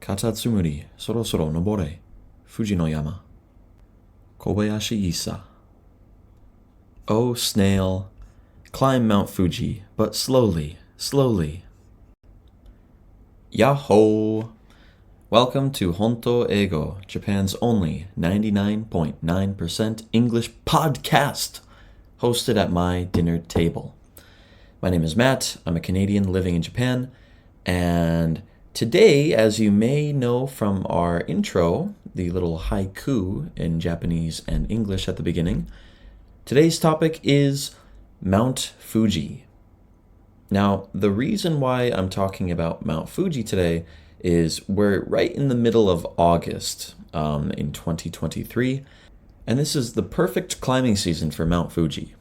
Katatsumuri, sorosoro nobore. Fuji no yama. Kobayashi Isa. Oh, snail, climb Mount Fuji, but slowly, slowly. Yahoo! Welcome to Honto Eigo, Japan's only 99.9% English podcast, hosted at my dinner table. My name is Matt. I'm a Canadian living in Japan, and today, as you may know from our intro, the little haiku in Japanese and English at the beginning, today's topic is Mount Fuji. Now, the reason why I'm talking about Mount Fuji today is we're right in the middle of August in 2023, and this is the perfect climbing season for Mount Fuji.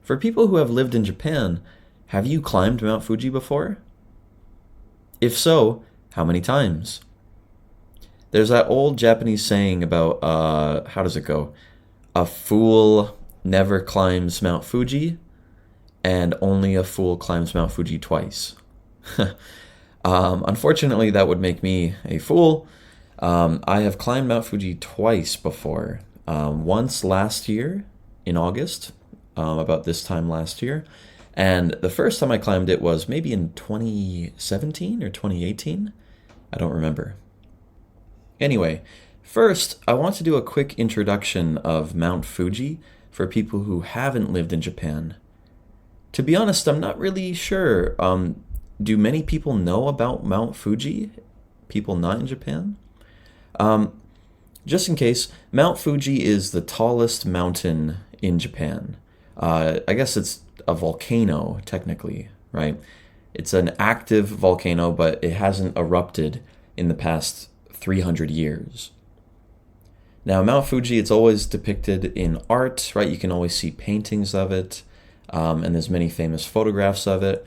For people who have lived in Japan, have you climbed Mount Fuji before? If so, how many times? There's that old Japanese saying about, how does it go? A fool never climbs Mount Fuji, and only a fool climbs Mount Fuji twice. Unfortunately, that would make me a fool. I have climbed Mount Fuji twice before. Once last year in August, about this time last year. And the first time I climbed it was maybe in 2017 or 2018. I don't remember. Anyway, first, I want to do a quick introduction of Mount Fuji for people who haven't lived in Japan. To be honest, I'm not really sure. Do many people know about Mount Fuji? People not in Japan? Just in case, Mount Fuji is the tallest mountain in Japan. I guess it's a volcano, technically, right? It's an active volcano, but it hasn't erupted in the past 300 years. Now, Mount Fuji, it's always depicted in art, right? You can always see paintings of it, and there's many famous photographs of it.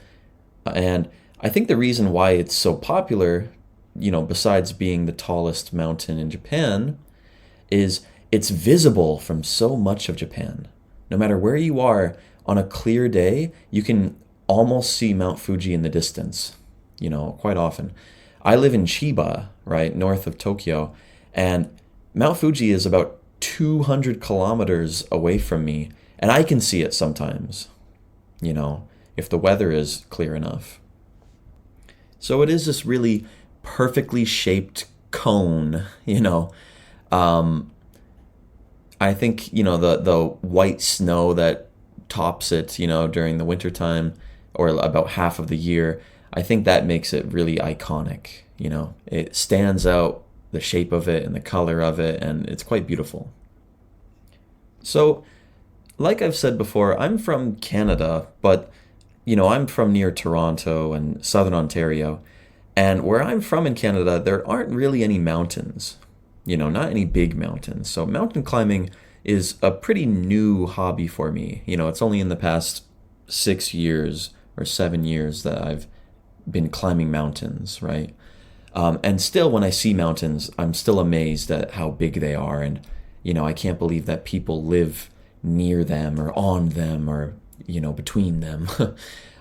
And I think the reason why it's so popular, besides being the tallest mountain in Japan, is it's visible from so much of Japan. No matter where you are, on a clear day, you can almost see Mount Fuji in the distance, quite often. I live in Chiba, right, north of Tokyo, and Mount Fuji is about 200 kilometers away from me, and I can see it sometimes, if the weather is clear enough. So it is this really perfectly shaped cone, I think, the white snow that tops it, during the wintertime or about half of the year, I think that makes it really iconic. It stands out, the shape of it and the color of it, and it's quite beautiful. So, like I've said before, I'm from Canada, but, I'm from near Toronto and Southern Ontario, and where I'm from in Canada, there aren't really any mountains. Not any big mountains. So mountain climbing is a pretty new hobby for me. It's only in the past 6 years or 7 years that I've been climbing mountains, right? And still, when I see mountains, I'm still amazed at how big they are. And, I can't believe that people live near them or on them or, between them.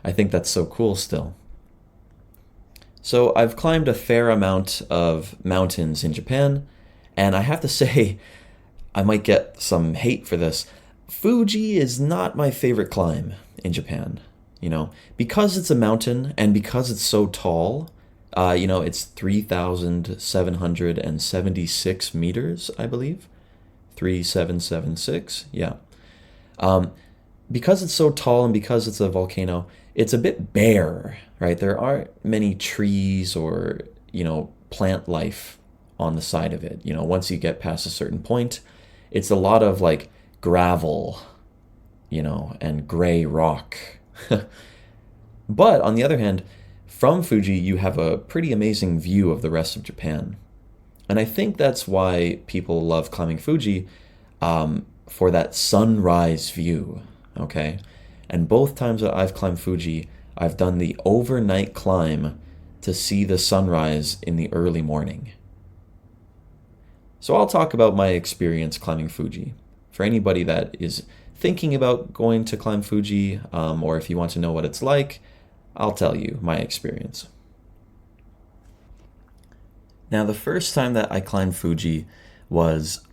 I think that's so cool still. So I've climbed a fair amount of mountains in Japan. And I have to say, I might get some hate for this. Fuji is not my favorite climb in Japan, because it's a mountain and because it's so tall. It's 3,776 meters, I believe. 3,776, yeah. Because it's so tall and because it's a volcano, it's a bit bare, right? There aren't many trees or, plant life on the side of it. Once you get past a certain point, it's a lot of like gravel, and gray rock. But on the other hand, from Fuji, you have a pretty amazing view of the rest of Japan. And I think that's why people love climbing Fuji, for that sunrise view, okay? And both times that I've climbed Fuji, I've done the overnight climb to see the sunrise in the early morning. So I'll talk about my experience climbing Fuji. For anybody that is thinking about going to climb Fuji, or if you want to know what it's like, I'll tell you my experience. Now, the first time that I climbed Fuji was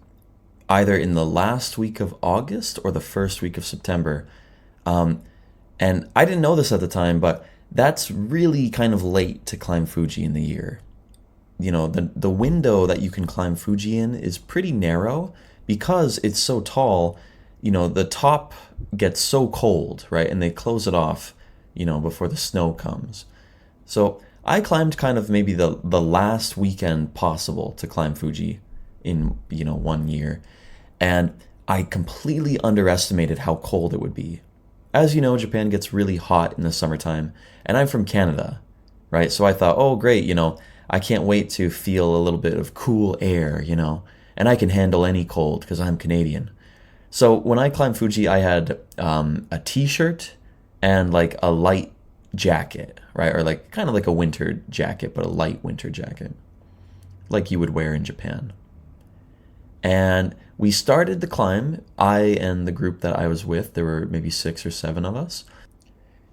either in the last week of August or the first week of September. Um, and I didn't know this at the time, but that's really kind of late to climb Fuji in the year. The window that you can climb Fuji in is pretty narrow because it's so tall. The top gets so cold, right? And they close it off, before the snow comes. So I climbed kind of maybe the last weekend possible to climb Fuji in, one year. And I completely underestimated how cold it would be. As you know, Japan gets really hot in the summertime, and I'm from Canada, right? So I thought, oh, great, I can't wait to feel a little bit of cool air, and I can handle any cold because I'm Canadian. So when I climbed Fuji, I had a t-shirt and like a light jacket, right? Or like kind of like a winter jacket, but a light winter jacket, like you would wear in Japan. And we started the climb, I and the group that I was with, there were maybe 6 or 7 of us.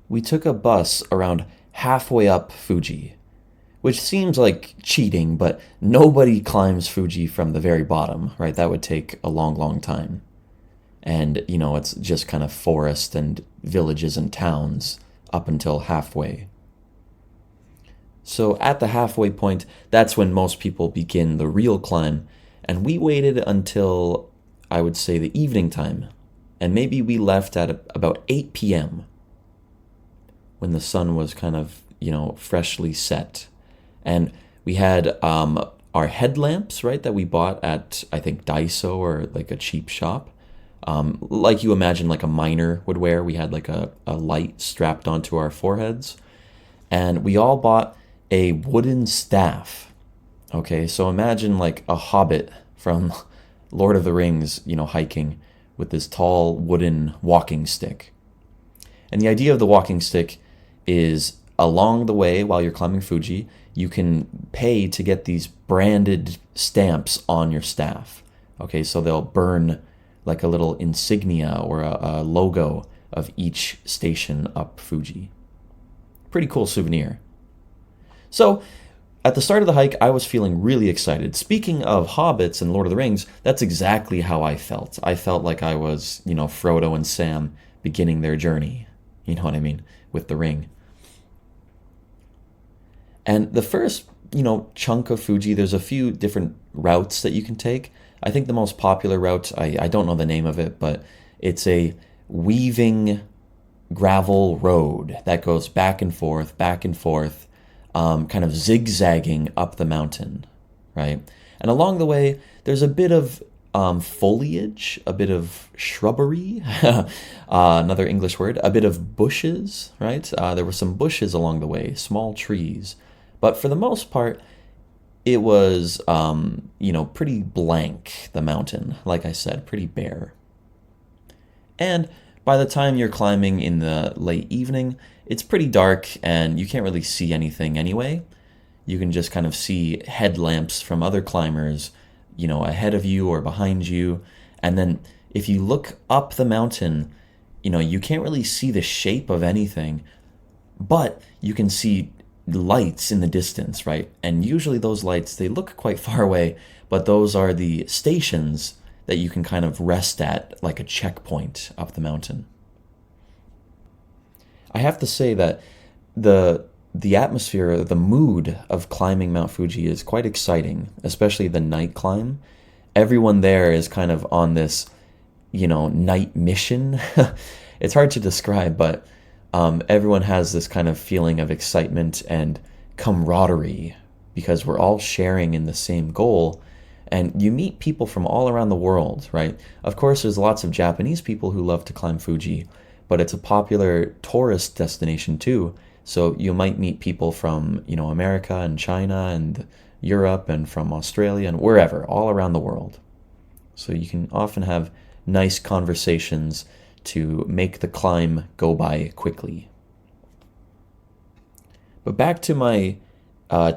We took a bus around halfway up Fuji, which seems like cheating, but nobody climbs Fuji from the very bottom, right? That would take a long, long time. And, it's just kind of forest and villages and towns up until halfway. So at the halfway point, that's when most people begin the real climb. And we waited until, I would say, the evening time. And maybe we left at about 8 p.m. when the sun was kind of, freshly set. And we had our headlamps, right, that we bought at, I think, Daiso or like a cheap shop. Like you imagine like a miner would wear. We had like a light strapped onto our foreheads. And we all bought a wooden staff. Okay, so imagine like a hobbit from Lord of the Rings, hiking with this tall wooden walking stick. And the idea of the walking stick is along the way while you're climbing Fuji, you can pay to get these branded stamps on your staff. Okay, so they'll burn like a little insignia or a logo of each station up Fuji. Pretty cool souvenir. So, at the start of the hike, I was feeling really excited. Speaking of hobbits and Lord of the Rings, that's exactly how I felt. I felt like I was, Frodo and Sam beginning their journey. You know what I mean? With the ring. And the first, chunk of Fuji, there's a few different routes that you can take. I think the most popular route, I don't know the name of it, but it's a weaving gravel road that goes back and forth, kind of zigzagging up the mountain, right? And along the way, there's a bit of foliage, a bit of shrubbery, another English word, a bit of bushes, right? There were some bushes along the way, small trees. But for the most part, it was, pretty blank, the mountain, like I said, pretty bare. And by the time you're climbing in the late evening, it's pretty dark and you can't really see anything anyway. You can just kind of see headlamps from other climbers, ahead of you or behind you. And then if you look up the mountain, you can't really see the shape of anything, but you can see lights in the distance, right? And usually those lights, they look quite far away, but those are the stations that you can kind of rest at, like a checkpoint up the mountain. I have to say that the atmosphere, the mood of climbing Mount Fuji is quite exciting, especially the night climb. Everyone there is kind of on this, night mission. It's hard to describe, but everyone has this kind of feeling of excitement and camaraderie because we're all sharing in the same goal. And you meet people from all around the world, right? Of course, there's lots of Japanese people who love to climb Fuji, but it's a popular tourist destination too. So you might meet people from, America and China and Europe and from Australia and wherever, all around the world. So you can often have nice conversations to make the climb go by quickly. But back to my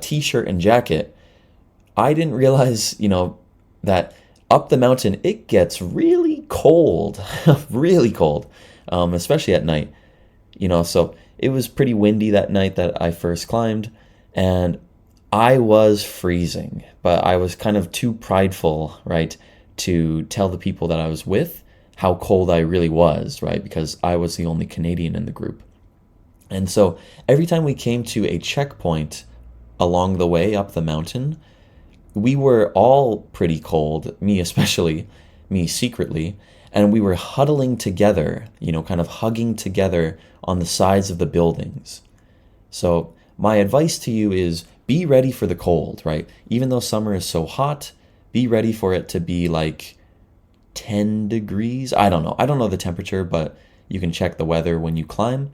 t-shirt and jacket, I didn't realize, that up the mountain, it gets really cold, really cold, especially at night, so it was pretty windy that night that I first climbed, and I was freezing, but I was kind of too prideful, right, to tell the people that I was with how cold I really was, right, because I was the only Canadian in the group. And so every time we came to a checkpoint along the way up the mountain, we were all pretty cold, me especially, me secretly, and we were huddling together, kind of hugging together on the sides of the buildings. So, my advice to you is be ready for the cold, right? Even though summer is so hot, be ready for it to be like 10 degrees. I don't know. I don't know the temperature, but you can check the weather when you climb.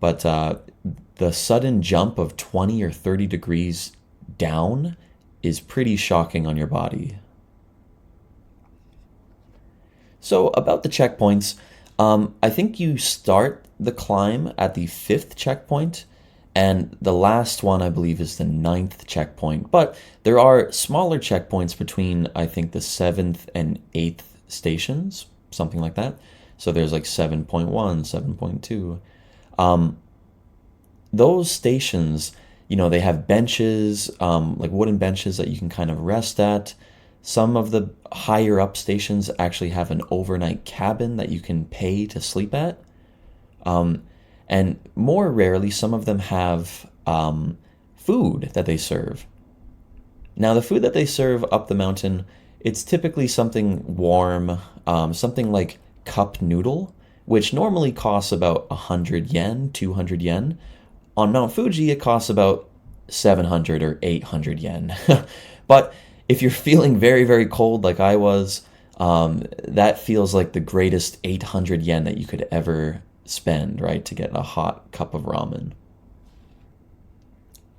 But the sudden jump of 20 or 30 degrees down is pretty shocking on your body. So, about the checkpoints, I think you start the climb at the fifth checkpoint, and the last one, I believe, is the ninth checkpoint. But there are smaller checkpoints between, I think, the seventh and eighth stations, something like that. So, there's like 7.1, 7.2. Those stations, they have benches, like wooden benches that you can kind of rest at. Some of the higher up stations actually have an overnight cabin that you can pay to sleep at. And more rarely, some of them have food that they serve. Now, the food that they serve up the mountain, it's typically something warm, something like cup noodle, which normally costs about 100 yen, 200 yen. On Mount Fuji, it costs about 700 or 800 yen. But if you're feeling very, very cold like I was, that feels like the greatest 800 yen that you could ever spend, right, to get a hot cup of ramen.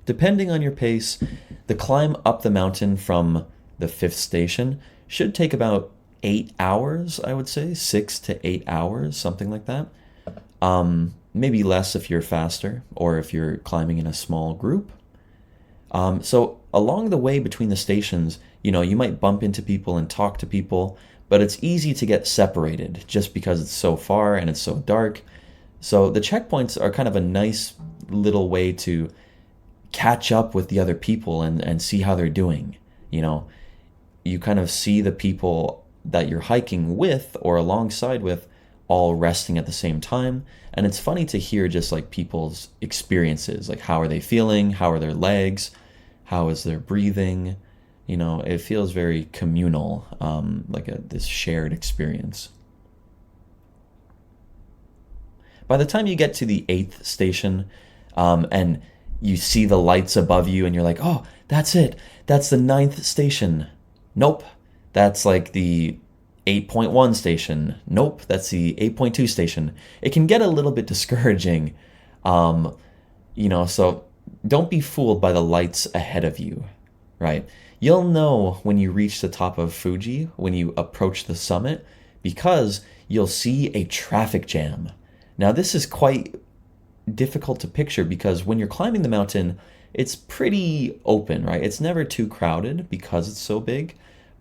Depending on your pace, the climb up the mountain from the fifth station should take about 8 hours, I would say, 6 to 8 hours, something like that. Maybe less if you're faster or if you're climbing in a small group. So along the way between the stations, you might bump into people and talk to people, but it's easy to get separated just because it's so far and it's so dark. So the checkpoints are kind of a nice little way to catch up with the other people and see how they're doing. You kind of see the people that you're hiking with or alongside with all resting at the same time. And it's funny to hear just like people's experiences, like how are they feeling? How are their legs? How is their breathing? It feels very communal, like this shared experience. By the time you get to the eighth station, and you see the lights above you and you're like, oh, that's it. That's the ninth station. Nope. That's like the 8.1 station. Nope, that's the 8.2 station. It can get a little bit discouraging, so don't be fooled by the lights ahead of you, right? You'll know when you reach the top of Fuji, when you approach the summit, because you'll see a traffic jam. Now, this is quite difficult to picture because when you're climbing the mountain, it's pretty open, right? It's never too crowded because it's so big.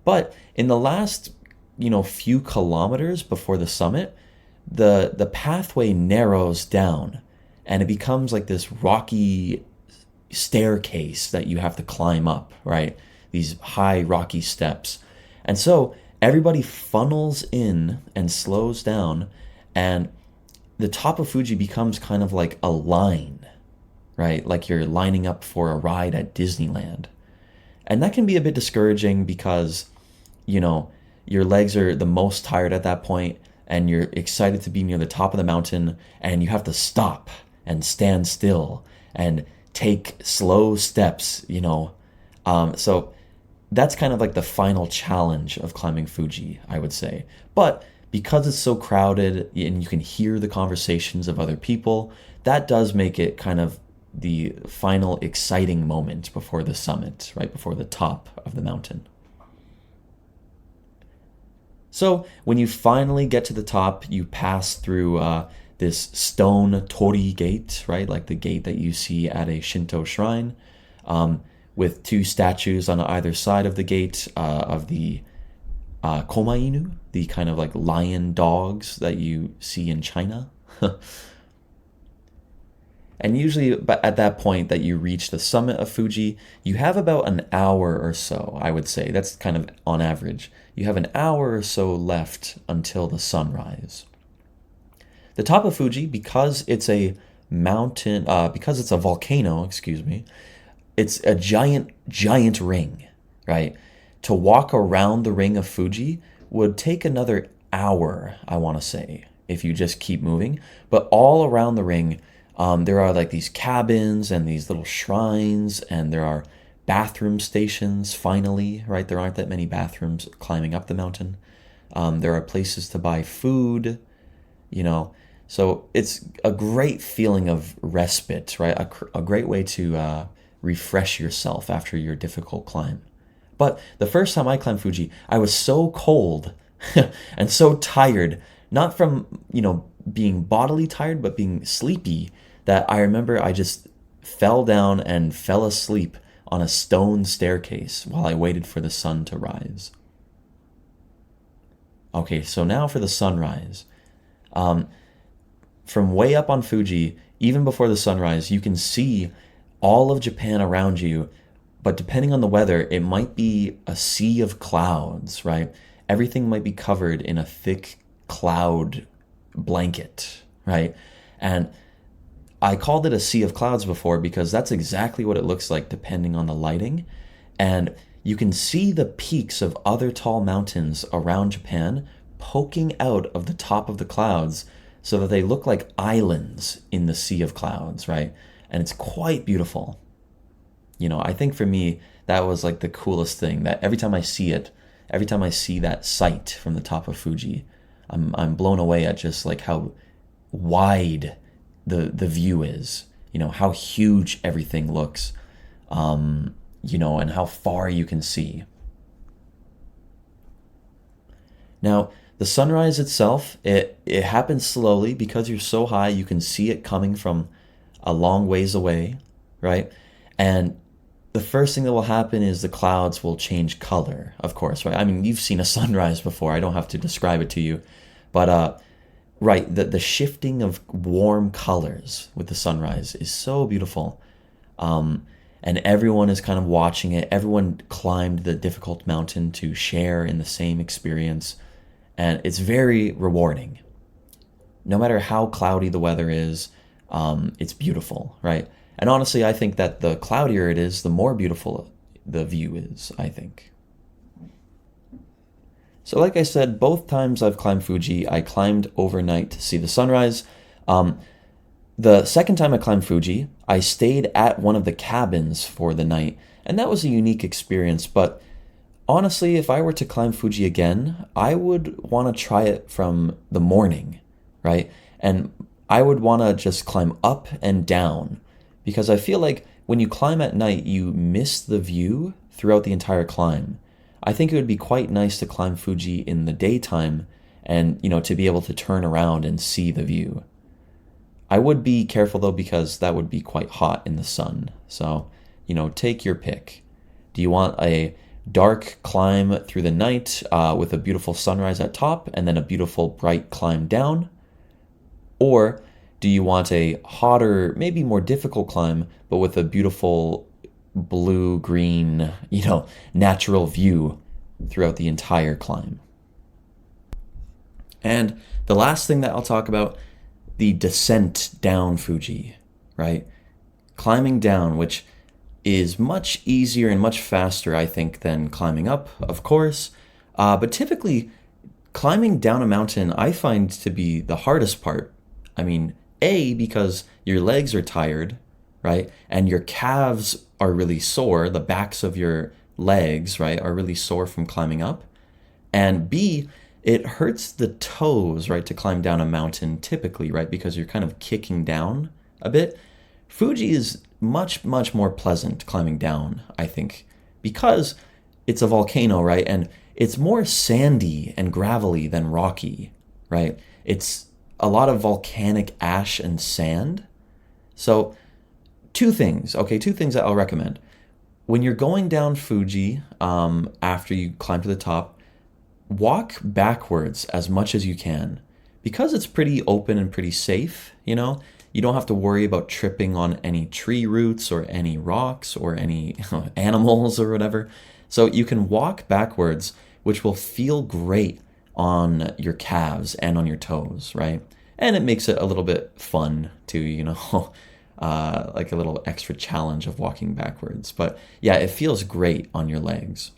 But in the last few kilometers before the summit, the pathway narrows down and it becomes like this rocky staircase that you have to climb up, right? These high rocky steps. And so everybody funnels in and slows down, and the top of Fuji becomes kind of like a line, right? Like you're lining up for a ride at Disneyland. And that can be a bit discouraging because, your legs are the most tired at that point and you're excited to be near the top of the mountain and you have to stop and stand still and take slow steps, So that's kind of like the final challenge of climbing Fuji, I would say. But because it's so crowded and you can hear the conversations of other people, that does make it kind of the final exciting moment before the summit, right before the top of the mountain. So when you finally get to the top, you pass through this stone torii gate, right? Like the gate that you see at a Shinto shrine, with two statues on either side of the gate of the komainu, the kind of like lion dogs that you see in China. And usually, but at that point that you reach the summit of Fuji, you have about an hour or so, I would say. That's kind of on average. You have an hour or so left until the sunrise. The top of Fuji, because it's a mountain, because it's a volcano, excuse me, it's a giant, giant ring, right? To walk around the ring of Fuji would take another hour, I want to say, if you just keep moving. But all around the ring, there are like these cabins and these little shrines, and there are bathroom stations, finally, right? There aren't that many bathrooms climbing up the mountain. There are places to buy food, you know. So it's a great feeling of respite, right? A great way to refresh yourself after your difficult climb. But the first time I climbed Fuji, I was so cold and so tired, not from, being bodily tired, but being sleepy, that I remember I just fell down and fell asleep on a stone staircase while I waited for the sun to rise. Okay, so now for the sunrise. From way up on Fuji, even before the sunrise, you can see all of Japan around you, but depending on the weather, it might be a sea of clouds, right? Everything might be covered in a thick cloud blanket, right? And I called it a sea of clouds before because that's exactly what it looks like depending on the lighting. And you can see the peaks of other tall mountains around Japan poking out of the top of the clouds so that they look like islands in the sea of clouds, right? And it's quite beautiful. I think for me, that was like the coolest thing, that every time I see it, every time I see that sight from the top of Fuji, I'm blown away at just like how wide the view is, how huge everything looks, and how far you can see. Now, the sunrise itself, it happens slowly because you're so high, you can see it coming from a long ways away, right? And the first thing that will happen is the clouds will change color, of course, right? I mean, you've seen a sunrise before. I don't have to describe it to you. But, right, the shifting of warm colors with the sunrise is so beautiful. And everyone is kind of watching it. Everyone climbed the difficult mountain to share in the same experience. And it's very rewarding. No matter how cloudy the weather is, it's beautiful, right? And honestly, I think that the cloudier it is, the more beautiful the view is, I think. So like I said, both times I've climbed Fuji, I climbed overnight to see the sunrise. The second time I climbed Fuji, I stayed at one of the cabins for the night, and that was a unique experience. But honestly, if I were to climb Fuji again, I would want to try it from the morning, right? And I would want to just climb up and down, because I feel like when you climb at night, you miss the view throughout the entire climb. I think it would be quite nice to climb Fuji in the daytime and, to be able to turn around and see the view. I would be careful though, because that would be quite hot in the sun. So, take your pick. Do you want a dark climb through the night with a beautiful sunrise at top and then a beautiful bright climb down? Or do you want a hotter, maybe more difficult climb, but with a beautiful blue, green, natural view throughout the entire climb? And the last thing that I'll talk about, the descent down Fuji, right? Climbing down, which is much easier and much faster, I think, than climbing up, of course. But typically, climbing down a mountain, I find to be the hardest part. I mean, because your legs are tired, right? And your calves are really sore. The backs of your legs, right, are really sore from climbing up. And B, it hurts the toes, right, to climb down a mountain typically, right, because you're kind of kicking down a bit. Fuji is much, much more pleasant climbing down, I think, because it's a volcano, right? And it's more sandy and gravelly than rocky, right? It's a lot of volcanic ash and sand. So two things that I'll recommend. When you're going down Fuji, after you climb to the top, walk backwards as much as you can. Because it's pretty open and pretty safe, You don't have to worry about tripping on any tree roots or any rocks or any animals or whatever. So you can walk backwards, which will feel great on your calves and on your toes, right? And it makes it a little bit fun to, like a little extra challenge of walking backwards. But yeah, it feels great on your legs.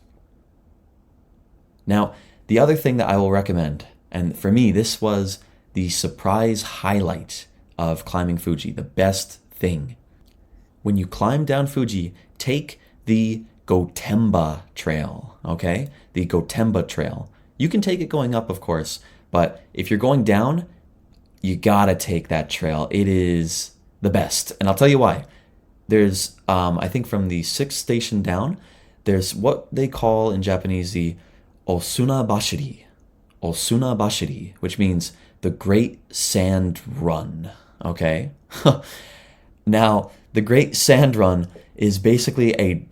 Now, the other thing that I will recommend, and for me, this was the surprise highlight of climbing Fuji, the best thing. When you climb down Fuji, take the Gotemba Trail, okay? The Gotemba Trail. You can take it going up, of course, but if you're going down, you gotta take that trail. It is the best, and I'll tell you why. There's, I think from the 6th station down, there's what they call in Japanese the Osuna Bashiri, which means the Great Sand Run, okay? Now, the Great Sand Run is basically a,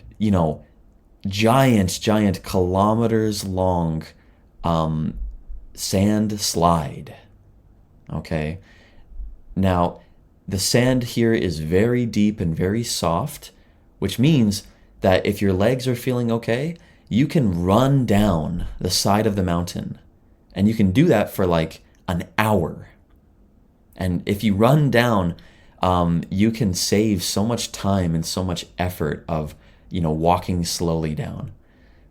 giant kilometers long sand slide, okay? Now, the sand here is very deep and very soft, which means that if your legs are feeling okay, you can run down the side of the mountain. And you can do that for like an hour. And if you run down, you can save so much time and so much effort of, walking slowly down.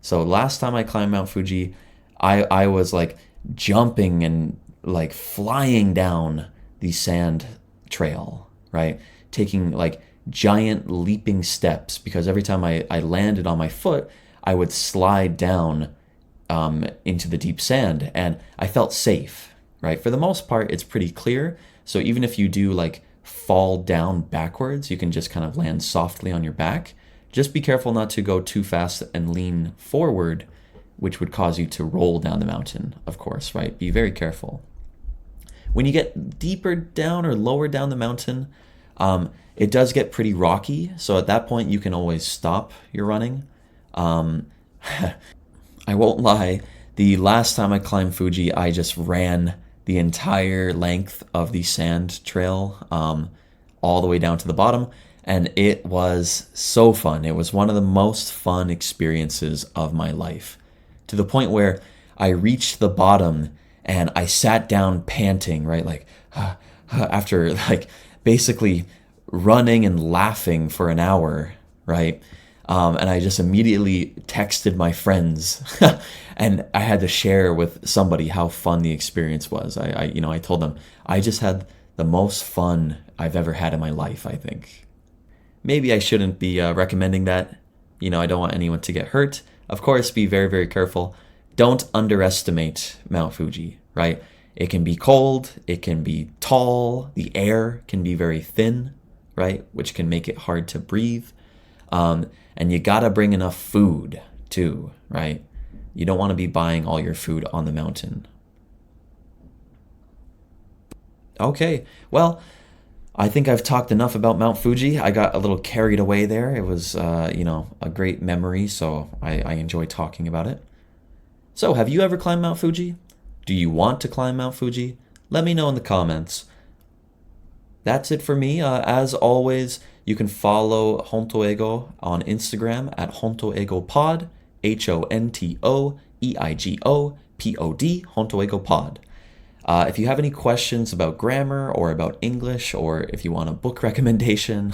So last time I climbed Mount Fuji, I was like jumping and like flying down the sand trail, right? Taking like giant leaping steps, because every time I landed on my foot, I would slide down into the deep sand, and I felt safe, right? For the most part, it's pretty clear. So even if you do like fall down backwards, you can just kind of land softly on your back. Just be careful not to go too fast and lean forward, which would cause you to roll down the mountain, of course, right? Be very careful. When you get deeper down or lower down the mountain, it does get pretty rocky. So at that point, you can always stop your running. I won't lie, the last time I climbed Fuji, I just ran the entire length of the sand trail all the way down to the bottom, and it was so fun. It was one of the most fun experiences of my life, to the point where I reached the bottom and I sat down panting, right? Like after like basically running and laughing for an hour, right? And I just immediately texted my friends and I had to share with somebody how fun the experience was. I told them I just had the most fun I've ever had in my life, I think. Maybe I shouldn't be recommending that. I don't want anyone to get hurt. Of course, be very, very careful. Don't underestimate Mount Fuji, right? It can be cold, it can be tall, the air can be very thin, right? Which can make it hard to breathe. And you gotta bring enough food too, right? You don't want to be buying all your food on the mountain. Okay, well, I think I've talked enough about Mount Fuji. I got a little carried away there. It was, a great memory, so I enjoy talking about it. So, have you ever climbed Mount Fuji? Do you want to climb Mount Fuji? Let me know in the comments. That's it for me. As always, you can follow Hontoego on Instagram at hontoegopod, HONTOEIGOPOD, Hontoegopod. If you have any questions about grammar or about English, or if you want a book recommendation,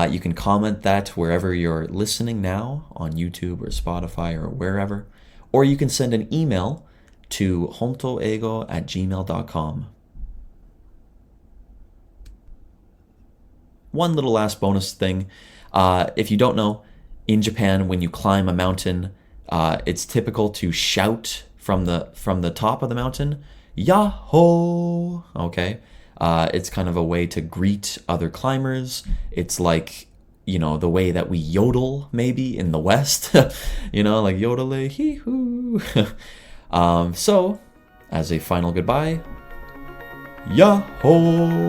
you can comment that wherever you're listening now, on YouTube or Spotify or wherever. Or you can send an email to hontoego@gmail.com. One little last bonus thing. If you don't know, in Japan, when you climb a mountain, it's typical to shout from the top of the mountain, "Yahoo!" Okay? It's kind of a way to greet other climbers. It's like, the way that we yodel maybe in the West, like yodele hee hoo. So, as a final goodbye, Yahoo!